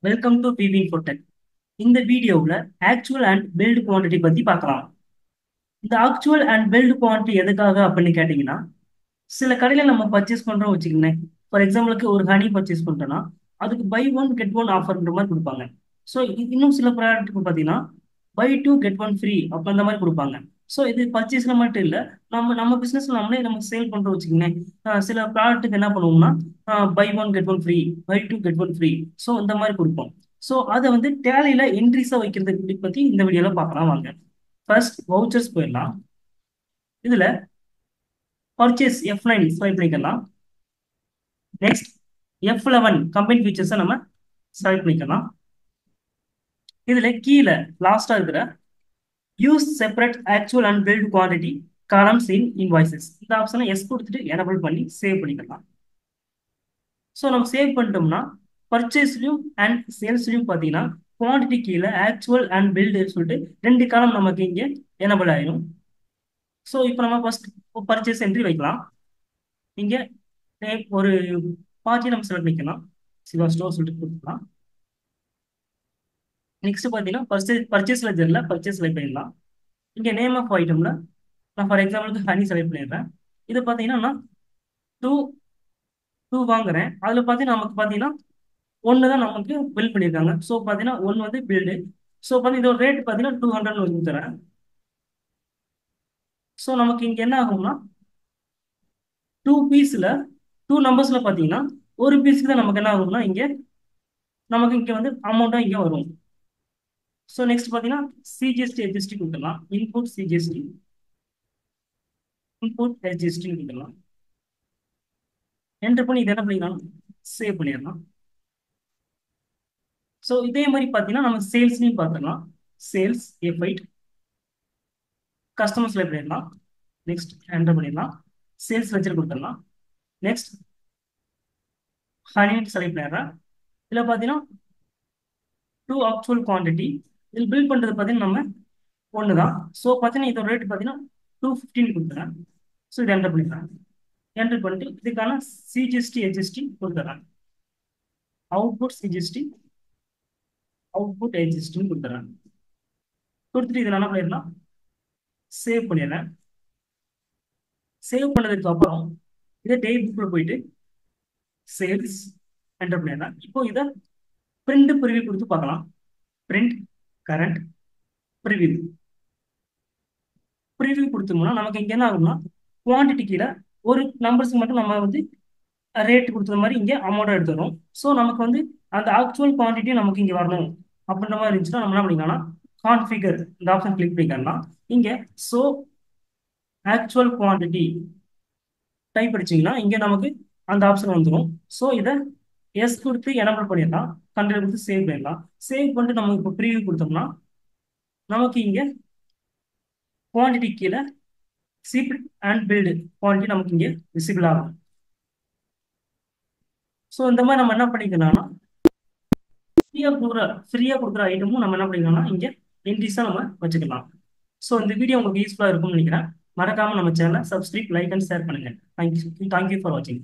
Welcome to PV Infotech. இந்த வீடியோவில் actual and build quantity பற்றி பார்க்கலாம். இந்த ஆக்சுவல் அண்ட் பில்டு குவான்டிட்டி எதுக்காக அப்படின்னு கேட்டிங்கன்னா, சில கடையில் நம்ம பர்ச்சேஸ் பண்ணுறோம் வச்சுக்கோங்களேன். ஃபார் எக்ஸாம்பிளுக்கு ஒரு ஹனி பர்ச்சேஸ் பண்ணுறோன்னா அதுக்கு பை ஒன் கெட் ஒன் ஆஃபர்ன்ற மாதிரி கொடுப்பாங்க. ஸோ இன்னும் சில ப்ராடக்ட்டுக்கு பார்த்தீங்கன்னா buy two get one free அப்போ அந்த மாதிரி கொடுப்பாங்க. ஸோ இது பர்ச்சேஸில் மட்டும் இல்லை, நம்ம பிஸ்னஸில் நம்மளே நம்ம சேல் பண்ணுறோம் வச்சுக்கோங்களேன். சில ப்ராடக்ட்டுக்கு என்ன பண்ணுவோம்னா buy one get one free, buy two get one free, so இந்த மாதிரி கொடுப்போம். ஸோ அதை வந்து டேலியில் என்ட்ரிஸாக வைக்கிறது பற்றி இந்த வீடியோவில் பார்க்கலாம் வாங்க. ஃபர்ஸ்ட் வவுச்சர்ஸ் போயிடலாம். இதில் பர்ச்சேஸ் F9 ஸ்வைப் பண்ணிக்கலாம். நெக்ஸ்ட் F11 கம்பைன் ஃபீச்சர்ஸை நம்ம ஸ்வைப் பண்ணிக்கலாம். இதில் கீழே லாஸ்ட்டாக இருக்கிற use separate actual and billed quantity columns in invoices இந்த ஆப்ஷனை எஸ் கொடுத்துட்டு எனபிள் பண்ணி சேவ் பண்ணிக்கலாம். ஸோ நம்ம சேவ் பண்ணிட்டோம்னா பர்ச்சேஸ்லையும் அண்ட் சேல்ஸ்லையும் பார்த்தீங்கன்னா குவான்டிட்டி கீழே ஆக்சுவல் அண்ட் பில்டு சொல்லிட்டு ரெண்டு காலம் நமக்கு இங்கே எனபிள் ஆயிடும். ஸோ இப்போ நம்ம ஃபர்ஸ்ட் பர்ச்சேஸ் என்ட்ரி வைக்கலாம். இங்கே ஒரு பார்ட்டி நம்ம செலக்ட் பண்ணிக்கலாம். சிவா ஸ்டோர் சொல்லிட்டு கொடுத்துக்கலாம். நெக்ஸ்ட் பார்த்தீங்கன்னா பர்ச்சேஸ் லெஜரில் பர்ச்சேஸ் செலக்ட் பண்ணிடலாம். இங்கே நேம் ஆஃப் ஐட்டம்ல நான் ஃபார் எக்ஸாம்பிளுக்கு ஹனி செலக்ட் பண்ணிடுறேன். இது பார்த்தீங்கன்னா நான் டூ டூ வாங்குறேன். அதில் பார்த்தீங்கன்னா நமக்கு பார்த்தீங்கன்னா ஒன்று தான் நமக்கு பில் பண்ணியிருக்காங்க. ஸோ பார்த்தீங்கன்னா ஒன்று வந்து பில்டு. ஸோ பார்த்தீங்கன்னா இதோட ரேட் பார்த்தீங்கன்னா 200 வந்து தரேன். ஸோ நமக்கு இங்கே என்ன ஆகும்னா டூ பீஸில் டூ நம்பர்ஸில் பார்த்தீங்கன்னா ஒரு பீஸுக்கு தான் நமக்கு என்ன ஆகும்னா நமக்கு இங்கே வந்து அமௌண்ட்டாக இங்கே வரும். ஸோ நெக்ஸ்ட் பார்த்தீங்கன்னா சிஜிஎஸ்டி ஹெச்எஸ்டி கொடுத்துடலாம். இன்புட் சிஜிஎஸ்டி, இன்புட் ஹெச்எஸ்டி கொடுத்துடலாம். என்டர் பண்ணி இதை என்ன பண்ணிக்கலாம், சேவ் பண்ணிடலாம். ஸோ இதே மாதிரி பார்த்தீங்கன்னா நம்ம சேல்ஸ்லையும் பார்த்துக்கலாம். சேல்ஸ் F8 கஸ்டமர் செலக்ட் பண்ணிடலாம். நெக்ஸ்ட் என்டர் பண்ணிடலாம். சேல்ஸ் லெஜர் கொடுத்துடலாம். நெக்ஸ்ட் ஹனி செலக்ட் பண்ணிடுறேன். இதில் பார்த்தீங்கன்னா டூ ஆக்சுவல் குவான்டிட்டி இதில் பில் பண்ணுறது பார்த்தீங்கன்னா நம்ம ஒன்று தான். ஸோ பார்த்தீங்கன்னா இதோட ரேட் பார்த்தீங்கன்னா 215 கொடுத்துறேன். ஸோ இதை என்டர் பண்ணிடுறேன். என்டர் பண்ணிட்டு இதுக்கான சிஜிஎஸ்டி ஹெச்எஸ்டி கொடுத்துட்றேன். அவுட்புட் சிஜிஎஸ்டி, அவுட்புட் ஹெச்எஸ்டின்னு கொடுத்துட்றேன். கொடுத்துட்டு இதை என்ன பண்ணிடலாம், சேவ் பண்ணிடுறேன். சேவ் பண்ணதுக்கு அப்புறம் இதை டே புக்கில் போயிட்டு சேல்ஸ் என்டர் பண்ணிடுறேன். இப்போ இதை பிரிண்ட் ப்ரிவியூ கொடுத்து பார்க்கலாம். பிரிண்ட் கரண்ட் ப்ரிவியூ ப்ரிவியூ கொடுத்தோம்னா நமக்கு இங்கே என்ன ஆகும்னா குவான்டிட்டி கீழே ஒரு நம்பர்ஸுக்கு மட்டும் நம்ம வந்து ரேட் கொடுத்தது மாதிரி இங்கே அமௌண்ட் எடுத்துடும். ஸோ நமக்கு வந்து அந்த ஆக்சுவல் குவான்டிட்டியும் நமக்கு இங்கே வரணும் அப்படின்ற மாதிரி இருந்துச்சுன்னா நம்ம என்ன பண்ணிக்கலாம்னா கான்ஃபிகர் இந்த ஆப்ஷன் கிளிக் பண்ணிக்கலாம். இங்கே ஸோ ஆக்சுவல் குவான்டிட்டி டைப் அடிச்சிங்கன்னா இங்கே நமக்கு அந்த ஆப்ஷன் வந்துடும். ஸோ இதை எஸ் கொடுத்து எனபிள் பண்ணிடலாம். கண்ட்ரோல் கொடுத்து சேவ் பண்ணிடலாம். சேவ் பண்ணிட்டு நம்ம இப்போ ப்ரீவியூ கொடுத்தோம்னா நமக்கு இங்கே குவான்டிட்டி கீழே சீப் அண்ட் பில்டு குவான்டிட்டி நமக்கு இங்கே விசிபிள் ஆகும். ஸோ இந்த மாதிரி நம்ம என்ன பண்ணிக்கலாம்னா ஃப்ரீயாக கொடுக்குற ஐட்டமும் நம்ம என்ன பண்ணிக்கலாம்னா இங்கே என்ட்ரிஸாக நம்ம வச்சுக்கலாம். ஸோ இந்த வீடியோ உங்களுக்கு யூஸ்ஃபுல்லாக இருக்கும்னு நினைக்கிறேன். மறக்காமல் நம்ம சேனலை சப்ஸ்கிரைப், லைக் அண்ட் ஷேர் பண்ணுங்கள். தேங்க்யூ ஃபார் வாட்சிங்.